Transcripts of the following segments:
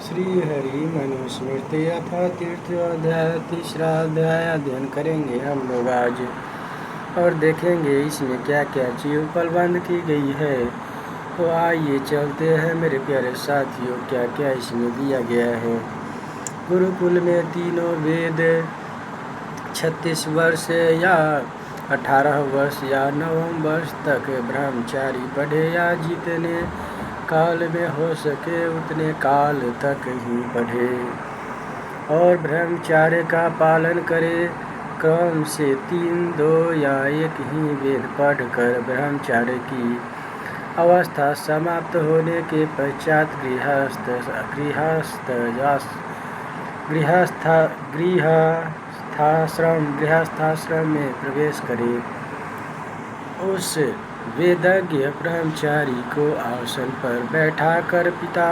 श्रीहरि मनुस्मृति अथा तीर्थोध्याय तीसरा अध्याय अध्ययन करेंगे हम लोग आज और देखेंगे इसमें क्या क्या चीज़ उपलब्ध की गई है। तो आइए चलते हैं मेरे प्यारे साथियों, क्या क्या इसमें दिया गया है। गुरुकुल में तीनों वेद 36 वर्ष या 18 वर्ष या 9 वर्ष तक ब्रह्मचारी पढ़े या जितने काल में हो सके उतने काल तक ही पढ़े और ब्रह्मचार्य का पालन करे। क्रम से 3, 2 या एक ही वेद पढ़कर ब्रह्मचार्य की अवस्था समाप्त होने के पश्चात गृहस्थाश्रम में प्रवेश करे। उस वेदज्ञ ब्रह्मचारी को आसन पर बैठाकर पिता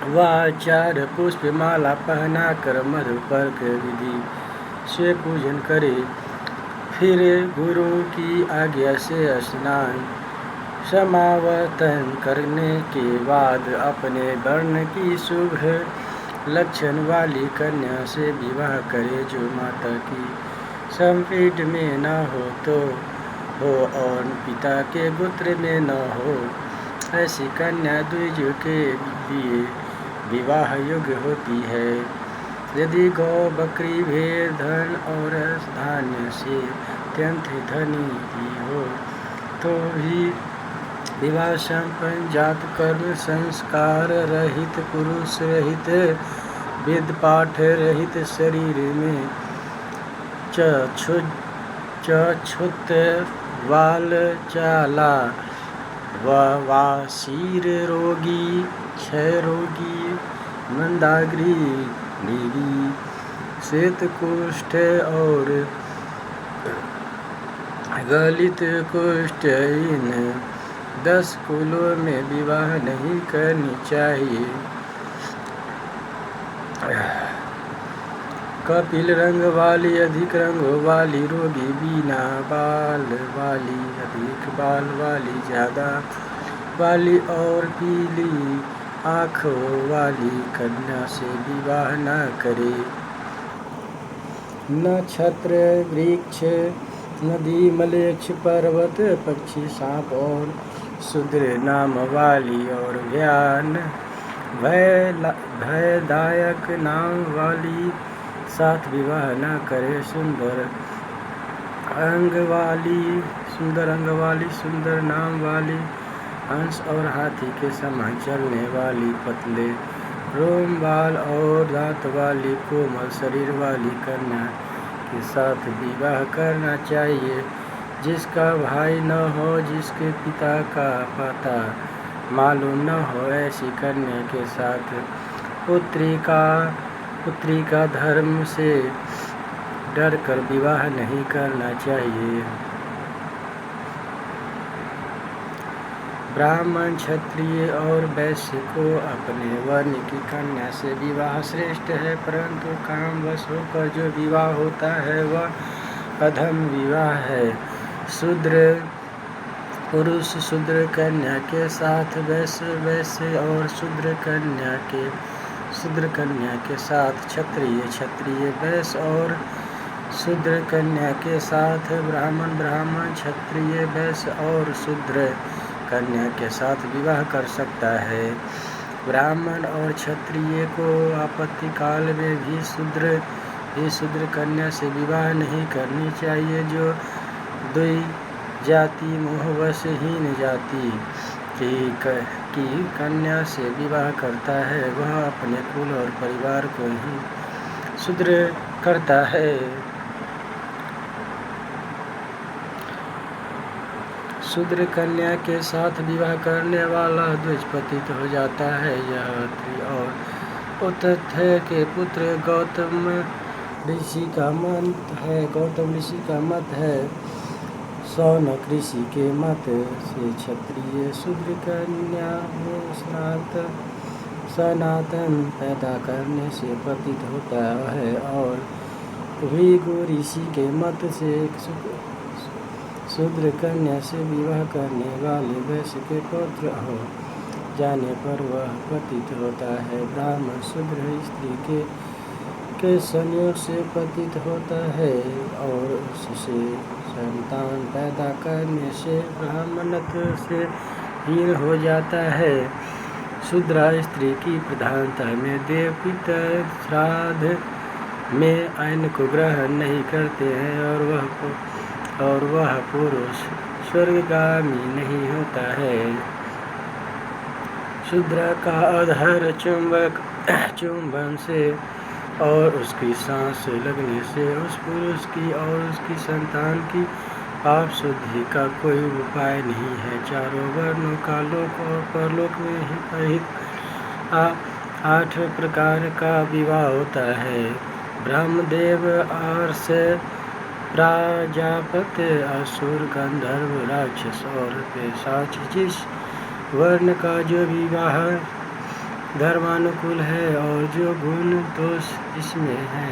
व आचार्य पुष्पमाला पहनाकर मधुपर्क विधि से पूजन करे। फिर गुरु की आज्ञा से स्नान समावर्तन करने के बाद अपने वर्ण की शुभ लक्षण वाली कन्या से विवाह करे, जो माता की संपीड़ में न हो और पिता के गोत्र में न हो। ऐसी कन्या द्विज के लिए विवाह योग्य होती है। यदि गौ बकरी भेड़ धन और धान्य से अत्यंत धनी भी हो तो भी विवाह संपन्न जात कर्म संस्कार रहित पुरुष रहित वेद पाठ रहित शरीर में छुत वाल चाला वासीर रोगी क्षय रोगी मंदाग्री नीली श्वेत कुष्ठ और गलित कुष्ठ इन 10 कुलों में विवाह नहीं करनी चाहिए। कपिल रंग वाली अधिक रंग वाली रोगी बिना बाल वाली अधिक बाल वाली ज्यादा वाली और पीली आँखों वाली कन्या से विवाह न करे। नक्षत्र वृक्ष नदी मलेच्छ पर्वत पक्षी सांप और शूद्र नाम वाली और भयदायक नाम वाली साथ विवाह न करे। सुंदर अंग वाली सुंदर नाम वाली हंस और हाथी के समान चलने वाली पतले रोम बाल और दांत वाली कोमल शरीर वाली कन्या के साथ विवाह करना चाहिए। जिसका भाई न हो, जिसके पिता का पता मालूम न हो, ऐसी कन्या के साथ पुत्री का धर्म से डरकर विवाह नहीं करना चाहिए। ब्राह्मण क्षत्रिय और वैश्य को अपने वर्ण की कन्या से विवाह श्रेष्ठ है, परंतु कामवश होकर जो विवाह होता है वह अधम विवाह है। शूद्र पुरुष शूद्र कन्या के साथ वैश्य और शूद्र कन्या के साथ क्षत्रिय वैश्य और शूद्र कन्या के साथ ब्राह्मण क्षत्रिय वैश्य और शूद्र कन्या के साथ विवाह कर सकता है। ब्राह्मण और क्षत्रिय को आपत्ति काल में भी शूद्र कन्या से विवाह नहीं करनी चाहिए। जो द्वि जाति मोहवशहीन जाति की कन्या से विवाह करता है वह अपने कुल और परिवार को ही शूद्र करता है। शूद्र कन्या के साथ विवाह करने वाला द्विजपतित हो जाता है। यह अत्रि और उतथ्य के पुत्र गौतम ऋषि का मत है। शौनक ऋषि के मत से क्षत्रिय शूद्र कन्या में सनातन पैदा करने से पतित होता है और भृगु ऋषि के मत से शूद्र कन्या से विवाह करने वाले वैश्य के पुत्र हो जाने पर वह पतित होता है। ब्राह्मण शूद्र स्त्री के संयोग से पतित होता है और उससे संतान पैदा करने से ब्राह्मणत्व से हीन हो जाता है। शूद्र स्त्री की प्रधानता में देव पितर श्राद्ध में अन्न को ग्रहण नहीं करते हैं और वह पुरुष स्वर्गगामी नहीं होता है। शूद्र का अधर चुंबन से और उसकी सांस लगने से उस पुरुष की और उसकी संतान की पाप शुद्धि का कोई उपाय नहीं है। चारों वर्णों का लोक और परलोक में हित 8 प्रकार का विवाह होता है। ब्रह्मदेव, अर्ष, प्राजापत्य, असुर, गंधर्व, राक्षस और पिशाच, जिस वर्ण का जो विवाह धर्मानुकूल है और जो गुण दोष इसमें है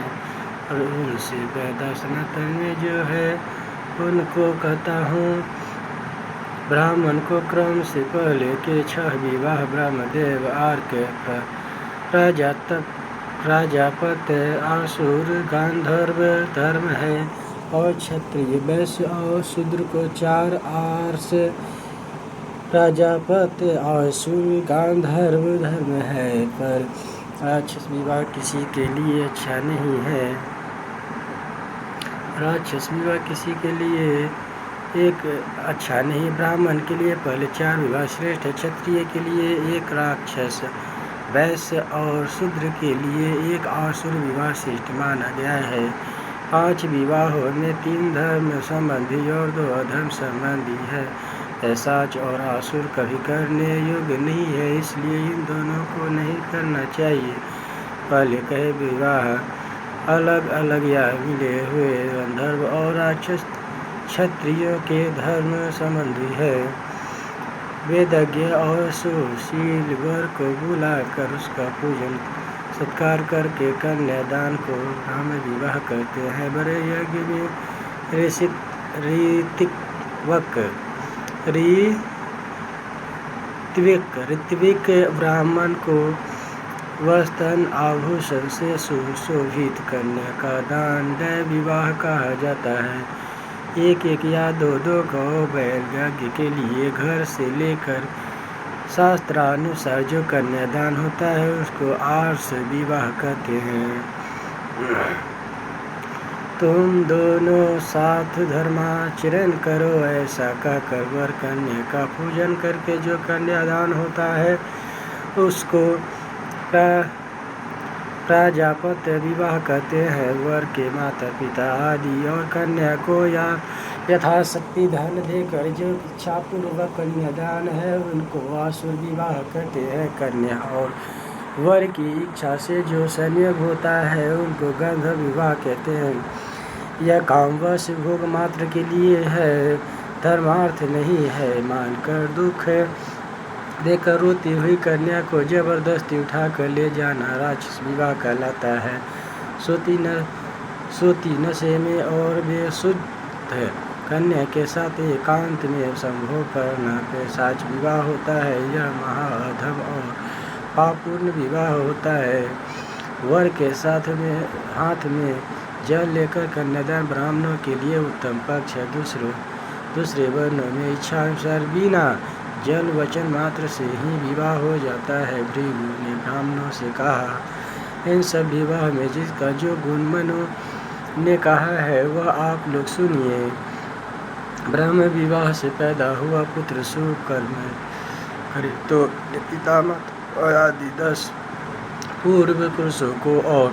और उनसे पैदा सनातन में जो है उनको कहता हूँ। ब्राह्मण को क्रम से पहले के 6 विवाह ब्रह्मदेव, अर्क, प्राजापत्य, असुर, गांधर्व धर्म है और क्षत्रिय, वैश्य और शूद्र को 4 अर्ष, प्राजापत्य, असुर, गांधर्व धर्म है। पर राक्षस विवाह किसी के लिए अच्छा नहीं है। राक्षस विवाह किसी के लिए एक अच्छा नहीं। ब्राह्मण के लिए पहले 4 विवाह श्रेष्ठ है। क्षत्रिय के लिए 1 राक्षस, वैश्य और शूद्र के लिए 1 असुर विवाह श्रेष्ठ माना गया है। 5 विवाहों में 3 धर्म संबंधी और 2 अधर्म संबंधी है। पिशाच और असुर कभी करने योग्य नहीं है, इसलिए इन दोनों को नहीं करना चाहिए। पहले कहे विवाह अलग अलग या मिले हुए गंधर्व और राक्षस क्षत्रियों के धर्म संबंधी है। वेदज्ञ और सुशील वर को बुलाकर उसका पूजन सत्कार करके कन्यादान को हम विवाह करते हैं। बड़े यज्ञ में ऋत्विक ब्राह्मण को वस्त्र आभूषण से सुशोभित कन्या का दान दैव विवाह कहा जाता है। 1 या 2 गौ बैल यज्ञ के लिए घर से लेकर शास्त्रानुसार जो कन्यादान होता है उसको आर्ष विवाह कहते हैं। तुम दोनों साथ धर्माचरण करो, ऐसा कहकर वर कन्या का पूजन करके जो कन्यादान होता है उसको प्राजापत्य विवाह कहते हैं। वर के माता पिता आदि और कन्या को यथाशक्ति धन देकर जो इच्छापूर्वक कन्यादान है उनको असुर विवाह कहते हैं। कन्या और वर की इच्छा से जो संयोग होता है उनको गंधर्व विवाह कहते हैं। यह कामवश भोग मात्र के लिए है, धर्मार्थ नहीं है। मानकर दुख देकर रोती हुई कन्या को जबरदस्ती उठाकर ले जाना राक्षस विवाह कहलाता है। सोती नशे में और बेशुद्ध कन्या के साथ एकांत में संभोग करना पिशाच विवाह होता है। यह महाअधम और पापपूर्ण विवाह होता है। वर के हाथ में जल लेकर कन्यादान ब्राह्मणों के लिए उत्तम पक्ष है। दूसरे वर्णों में इच्छा अनुसार बिना जल वचन मात्र से ही विवाह हो जाता है। भृगु ने ब्राह्मणों से कहा, इन सब विवाह में जिसका जो गुण मनु ने कहा है वह आप लोग सुनिए। ब्रह्म विवाह से पैदा हुआ पुत्र शुभ कर्म करे तो पिता माता आदि 10 पूर्व पुरुषों को और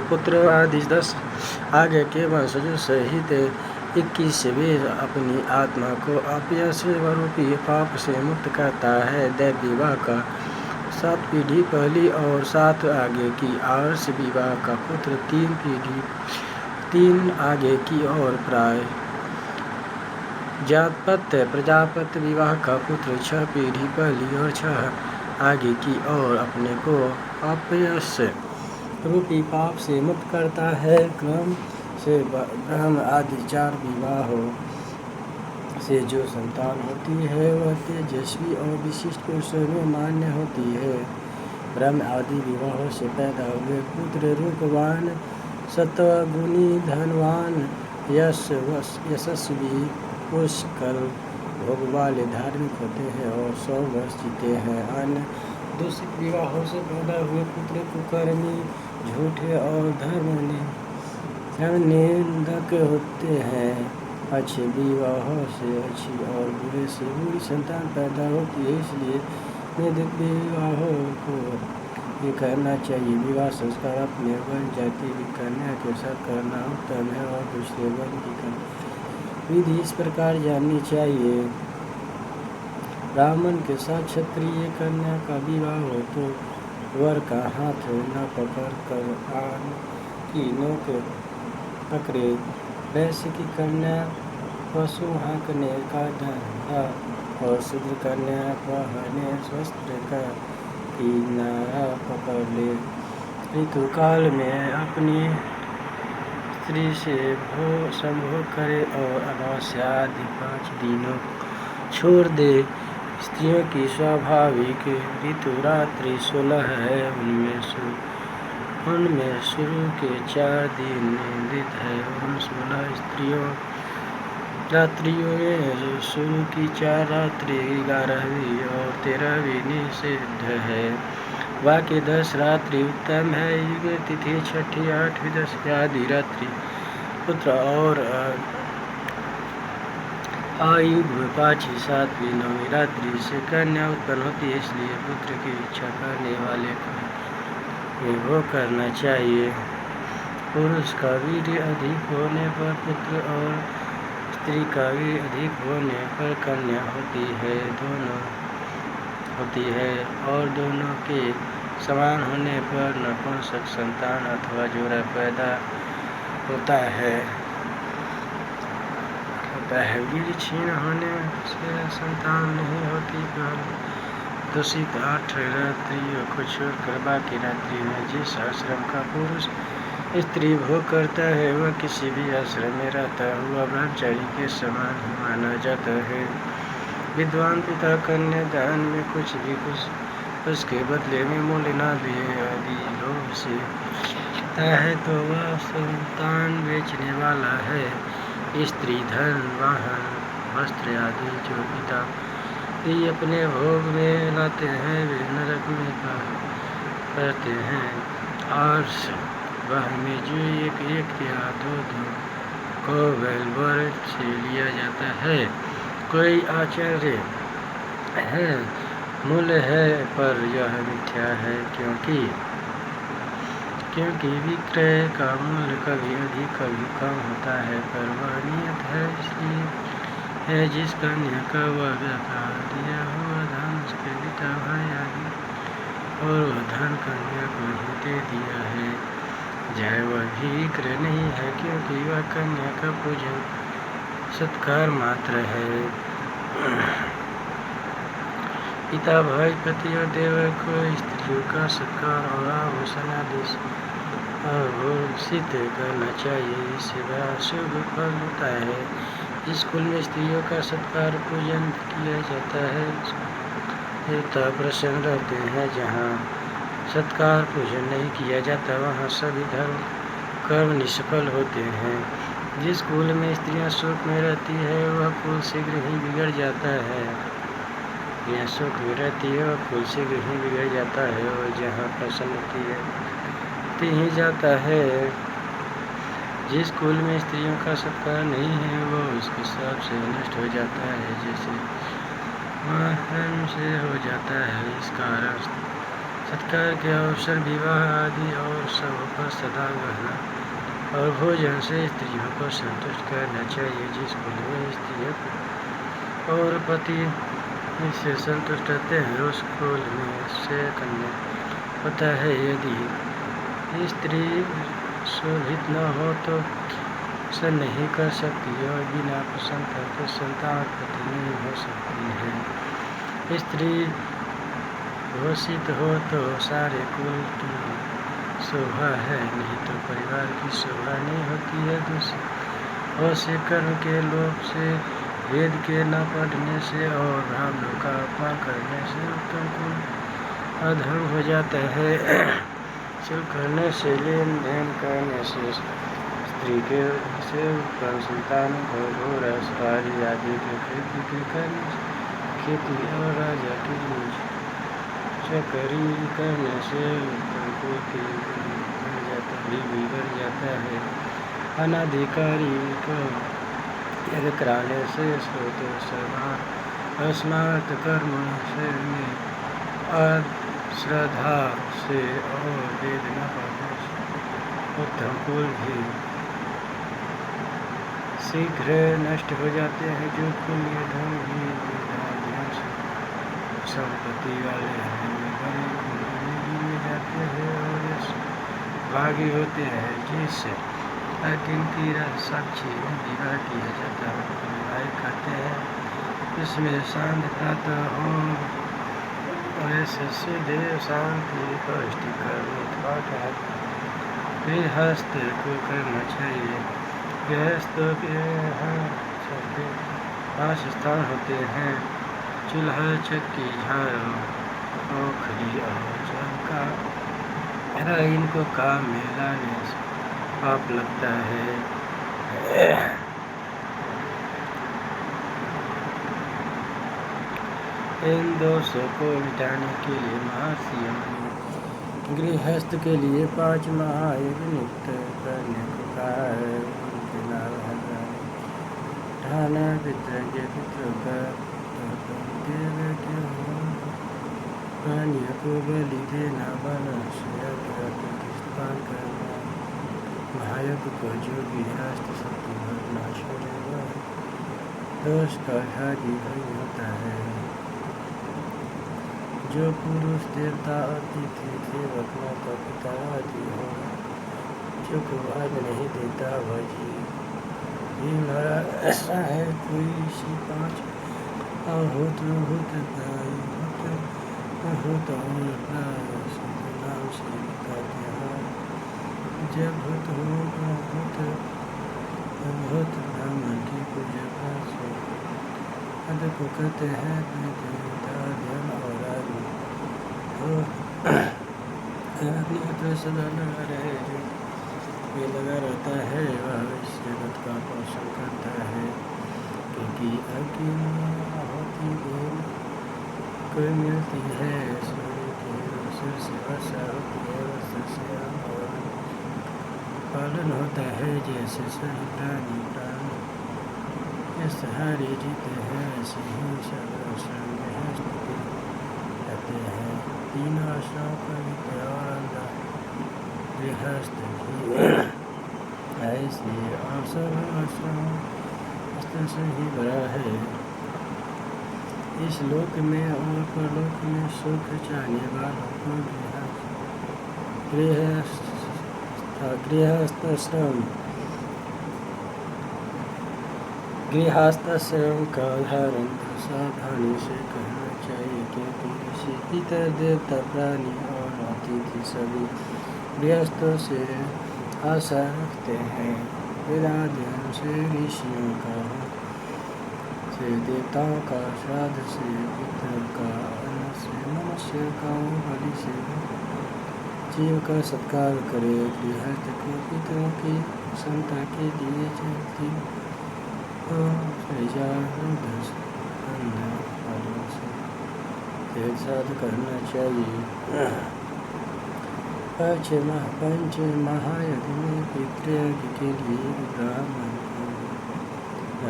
पुत्र आदि 10 आगे के वंशजों सहित 21वें अपनी आत्मा को अपयश रूपी पाप से मुक्त करता है। दैव विवाह का 7 पीढ़ी पहली और 7 आगे की, आर्ष विवाह का पुत्र 3 पीढ़ी 3 आगे की और प्राय प्रजापत्य विवाह का पुत्र 6 पीढ़ी पहली और 6 आगे की और अपने को अपयश रूपी पाप से मुक्त करता है। क्रम से ब्रह्म आदि 4 विवाह हो से जो संतान होती है वह तेजस्वी और विशिष्ट पुरुषों में मान्य होती है। ब्रह्म आदि विवाहों से पैदा हुए पुत्र रूपवान, सत्वगुणी, धनवान, यशस्वी, पुष्कल भोग वाले, धार्मिक होते हैं और 100 वर्ष जीते हैं। अन्य दूषित विवाहों से पैदा हुए पुत्र कुकर्मी, झूठे और धर्मनिंदक होते हैं। अच्छे विवाहों से अच्छी और बुरे से बुरी संतान पैदा होती है, इसलिए निंदित विवाहों को ही करना चाहिए। विवाह संस्कार अपने वन जाति की कन्या के साथ करना उत्तम है और दूसरे वन की विधि इस प्रकार जाननी चाहिए। ब्राह्मण के साथ क्षत्रिय कन्या का विवाह हो तो वर का हाथ न पकड़ कर आन की नोक पकड़े। वैश्य की कन्या पशु हाँकने का धंधा और शूद्र कन्या पहने वस्त्र का किनारा पकड़ ले। ऋतुकाल में अपनी स्त्री से संभोग करे और अमावस्या आदि 5 दिनों छोड़ दे। स्त्रियों की स्वाभाविक ऋतु रात्रि 16 है, उनमें शुरू के 4 दिन निंदित है। उन 16 रात्रियों में शुरू की 4 रात्रि 11वीं और 13वीं निषिद्ध है। बाकी 10 रात्रि उत्तम है। युग तिथि 6ठी 8वीं 10वीं आदि रात्रि पुत्र और आयुध 5वीं 7वीं 9वीं रात्रि से कन्या उत्पन्न होती है, इसलिए पुत्र की इच्छा करने वाले को वो करना चाहिए। पुरुष का वीर्य अधिक होने पर पुत्र और स्त्री का वीर्य अधिक होने पर कन्या होती है और दोनों के समान होने पर नपुंसक संतान अथवा जोड़ा पैदा होता है। वीर्य क्षीण होने से संतान नहीं होती, पर दूषित 8 रात्रियों को छोड़कर बाकी रात्रि में जिस आश्रम का पुरुष स्त्री भोग करता है वह किसी भी आश्रम में रहता हुआ ब्रह्मचारी के समान ही माना जाता है। विद्वान पिता कन्यादान में कुछ उसके बदले में मूल्य न दे यदि लोभ से है तो वह संतान बेचने वाला है। स्त्री, धन, वाहन, वस्त्र आदि जो पिता अपने भोग में लाते हैं वे नरक में करते हैं। और वह में जो एक या दो को बैलवर से लिया जाता है। कोई आचार्य है मूल्य है पर यह मिथ्या है, क्योंकि विक्रय का मूल्य कभी अधिक कभी कम होता है, पर वह नियत है। इसलिए है जिस कन्या का वह व्यापार दिया हुआ धन उसके पिता भाई आदि और वह धन कन्या को ही दे दिया है, चाहे वह भी विक्रय नहीं है, क्योंकि वह कन्या का पूजन सत्कार मात्र है। पिता भाई पति और देवर को स्त्रियों का सत्कार और आभूषण आदि आभूषित करना चाहिए, इससे बड़ा शुभ फल होता है। स्कूल में स्त्रियों का सत्कार पूजन किया जाता है, देवता प्रसन्न रहते हैं। जहाँ सत्कार पूजन नहीं किया जाता वहाँ सभी धर्म कर्म निष्फल होते हैं। जिस कुल में स्त्रियाँ सुख में रहती है वह कुल शीघ्र ही बिगड़ जाता है। यह सुख में रहती है वह कुल शीघ्र ही बिगड़ जाता है, और जहाँ प्रसन्न ही जाता है। जिस कुल में स्त्रियों का सत्कार नहीं है वो उसके हिसाब से नष्ट हो जाता है, जैसे महर्म से हो जाता है। इस कारण सत्कार के अवसर विवाह आदि और सब पर सदा गहना और भोजन से स्त्रियों को संतुष्ट करना चाहिए। जिस कुल में स्त्रियों और पति इससे संतुष्ट रहते हैं उस कुल में से कन्या होता है। यदि स्त्री शोभित न हो तो सन नहीं कर सकती और बिना प्रसन्नता के संतान उत्पत्ति नहीं हो सकती है। स्त्री घोषित हो तो सारे कुल की शोभा है, नहीं तो परिवार की शोभा नहीं होती है। दूसरे कर्म के लोभ से वेद के न पढ़ने से और ब्राह्मणों का अपमान करने से उत्तम कुल अधर्म हो जाता है। छल करने से, लेन देन करने से, स्त्री के से उत्पन्न संतान को घोड़ा सवारी आदि के खेती करने से, खेती और राजा की चकरी करने से उत्तम कुल बिगड़ जाता है। अनाधिकारी को यज्ञ कराने से श्रोत सभा अस्मार्थ कर्म से अश्रद्धा से और वेद न पढ़ने से उत्तम कुल भी शीघ्र नष्ट हो जाते हैं। जो पुण्य धन भी ध्यान से संपत्ति वाले हैं वे बड़े कुल में गिने जाते हैं और भागी होते हैं। जिससे अगिनती साक्षी विवाह किया जाता है विवाह करते हैं। इसमें शांत प्रातः हो ऐसे सीधे शांति पौष्टिक पाठ है। गृहस्थ को करना चाहिए। गृहस्थ के यहाँ सबके 5 स्थान होते हैं: चूल्हा, चक्की, झाड़ू, ओखली और चौका। इनको काम में लाने से पाप लगता है। इन दोषों को मिटाने के लिए महर्षियों ने गृहस्थ के लिए 5 महायज्ञ नियुक्त करने को कहा है। उनके नाम है ठाना, पितृज्ञ, पितृका, प्राणियों को बलि देना, मनुष्य प्रतिष्ठान करना, भायक को जो गृहस्थ शक्ति भरना, छोड़ेगा दोष का भागी नहीं होता है। जो पुरुष देवता, अतिथि, सेवक, माता पिता आदि हो, जो को भाग नहीं देता वह जीव ही मरा ऐसा है। कोई इसी 5 अहोत नाम से कहते हैं। जब भूत ब्राह्मण की पूजा से अद को कहते हैं। देवता ध्यान और सदा लगा रहे जो ये लगा रहता है वह इस जगत का पोषण करता है। क्योंकि अग्नि होती देर कोई मिलती है, सूर्य के अवसर से वर्षा होती है, वर्षा से और पालन होता है। जैसे सभी प्राणी प्राण ये सहारे जीते हैं, ऐसे ही सब आश्रम में रहते हैं। 3 आश्रम का और गृहस्थ है, इसलिए आश्रम अस्त्र से ही भरा है। इस लोक में और परलोक में सुख चाहने वालों को गृहस्थाश्रम का धारण सावधानी से करना चाहिए। क्योंकि ऋषि, पितर, देवता, प्राणी और अतिथि सभी गृहस्थों से आशा रखते हैं। वेदाध्ययन से ऋषियों का, से देवताओं का, श्राद्ध से, पितर का, अन्न से, मनुष्य का, बलि से जीव का सत्कार करे। गृहस्थ को पितरों की संता के लिए चलती साध करना चाहिए। पंच महायज्ञ में पितृयज्ञ के लिए ब्राह्मण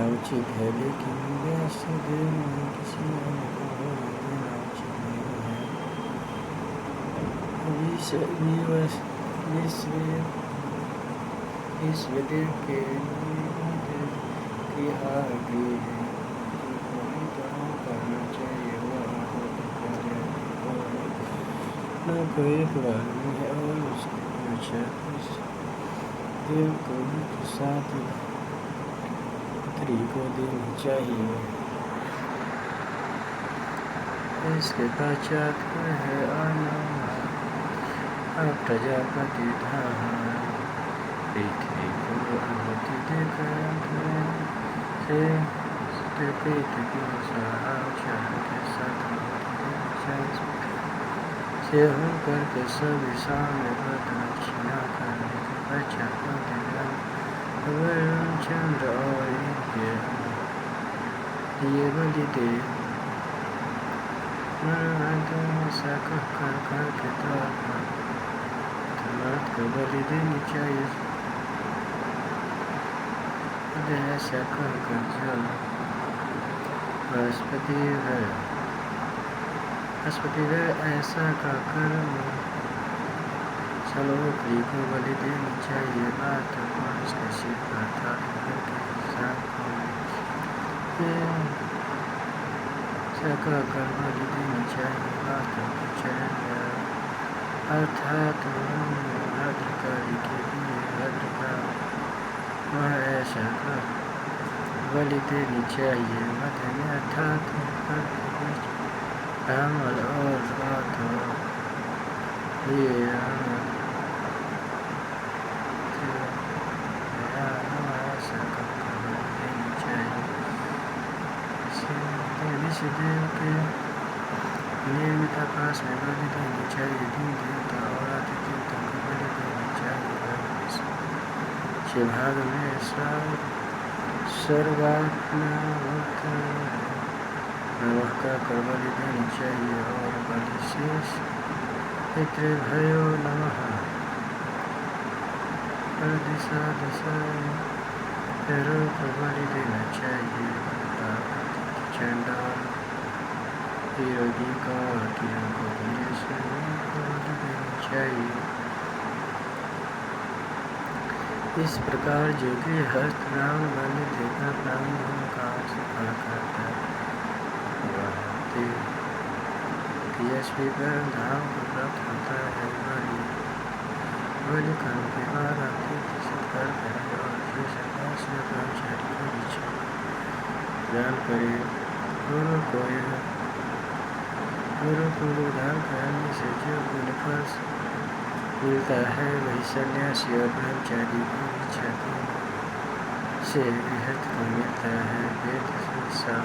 उचित है, लेकिन वैश्य देव में किसी अन्य को देना उचित नहीं है। विश्वदेव के करना चाहिए। न कोई पुरानी है और उसके देव को साथ पुत्री को देनी चाहिए। इसके पश्चात है प्रजापति धाम। पृथ्वी को अनुमति देकर से खाते पीते की चार के साथ से होकर के सभी सामने प्रदक्षिणा करने के बच्चा को देना वरुण चंद्र और ये बलि दे ऐसा कर के मर्द को बलि देनी चाहिए। ऐसा कर चल बृहस्पति है ऐसा का कर्म चलो बकरी को बलि देनी चाहिए। बात पुरुष का शिव अर्थात घर के हिसाब का कर बलि देनी चाहिए। बात अर्थात अधिकारी के लिए भद्र का वह ऐसा कर बलि देनी चाहिए। मध्य में अर्थात अमल और बात ये देव के नियमित आकाश में बलि देनी चाहिए। दिन देवता और आदि देवता को बलि देनी चाहिए। शिवभाग में सर्वात्मा नमः का कर बलि देनी चाहिए और बलि शेष पितृभयो नमः पर दिशा को बलि देना चाहिए। चंडाल योगी का किरण को बलि देनी चाहिए। इस प्रकार जो कि हस्त ब्राह्मण बलि देकर ब्राह्मण का सफल करता पर धाम को प्राप्त होता है। बलि कर्म के बाद अतिथि सत्कार करे और फिर सकाश में ब्रह्मचारी को विचार दान करे। गुरु को दान करने से जो गुणफल मिलता है वही सन्यासी और ब्रह्मचारी को इच्छा से गृहस्थ को मिलता है। वेद संसा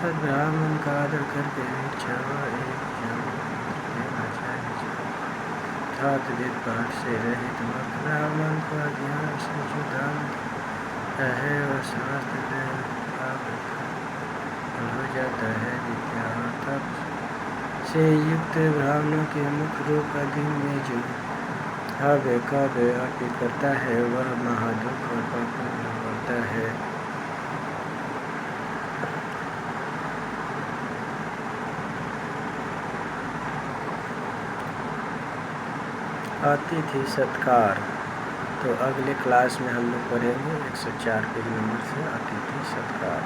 ब्राह्मण का आदर करके इच्छा एक देना चाहिए। अर्थात वेद पाठ से रहित ब्राह्मण का ज्ञान से जो दान है वह समस्त हो जाता है। विद्या और तप से युक्त ब्राह्मणों के मुख्य रूप दिन में जो हव्य काव्य अर्पित करता है वह महादुख और पापों में होता है। अतिथि सत्कार तो अगले क्लास में हम लोग पढ़ेंगे 104 पेज नंबर से अतिथि सत्कार।